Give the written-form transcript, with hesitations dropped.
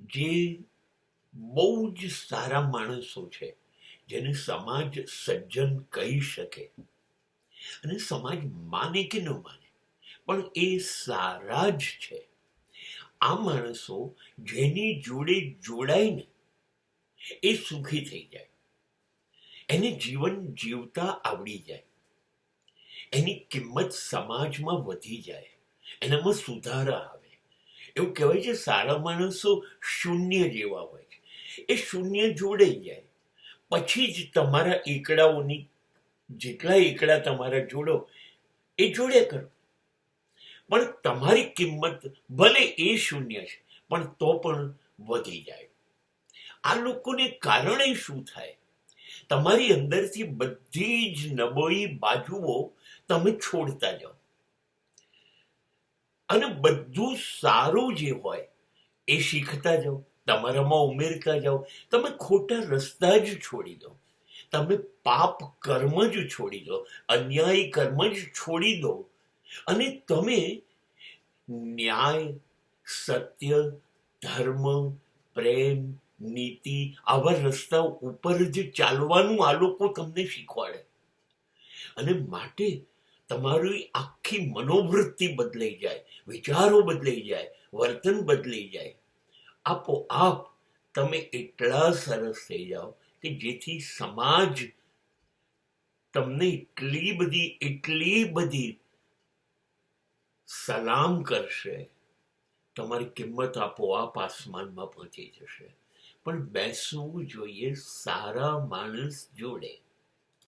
જે બહુ જ સારા માણસો છે, જેને સમાજ સજ્જન કહી શકે, અને સમાજ માને કે ન માને પણ એ સારા જ છે. આ માણસો જેની જોડે જોડાઈને એ સુખી થઈ જાય, એને જીવન જીવતા આવડી જાય, એની કિંમત સમાજમાં વધી જાય, એનામાં સુધારા આવે. એવું કહેવાય છે સારા માણસો શૂન્ય જેવા હોય છે. એ શૂન્ય જોડાઈ જાય પછી જ તમારા એકડાઓની, જેટલા એકડા તમારા જોડો એ જોડે કરો, પણ તમારી કિંમત ભલે એ શૂન્ય છે પણ તો પણ વધી જાય. આ લોકોને કારણે શું થાય? તમારી અંદરથી બધી જ નબળી બાજુઓ તમે છોડતા જાઓ, અને બધું સારું જે હોય એ શીખતા જાઓ, તમારામાં ઉમેરતા જાઓ. તમે ખોટા રસ્તા જ છોડી દો, તમે પાપ કર્મ જ છોડી દો, અન્યાયી કર્મ જ છોડી દો, અને તમે ન્યાય, સત્ય, ધર્મ, પ્રેમ, નીતિ આવા રસ્તા ઉપર જ ચાલવાનું આ લોકો તમને શીખવાડે. અને માટે તમારી આખી મનોવૃત્તિ બદલાઈ જાય, વિચારો બદલાઈ જાય, વર્તન બદલાઈ જાય. આપોઆપ તમે એટલા સરસ થઈ જાઓ કે જેથી સમાજ તમને એટલી બધી સલામ કરશે, તમારી કિંમત આપોઆપ આસમાનમાં પહોંચી જશે. પણ બેસવું જોઈએ સારા માણસ જોડે.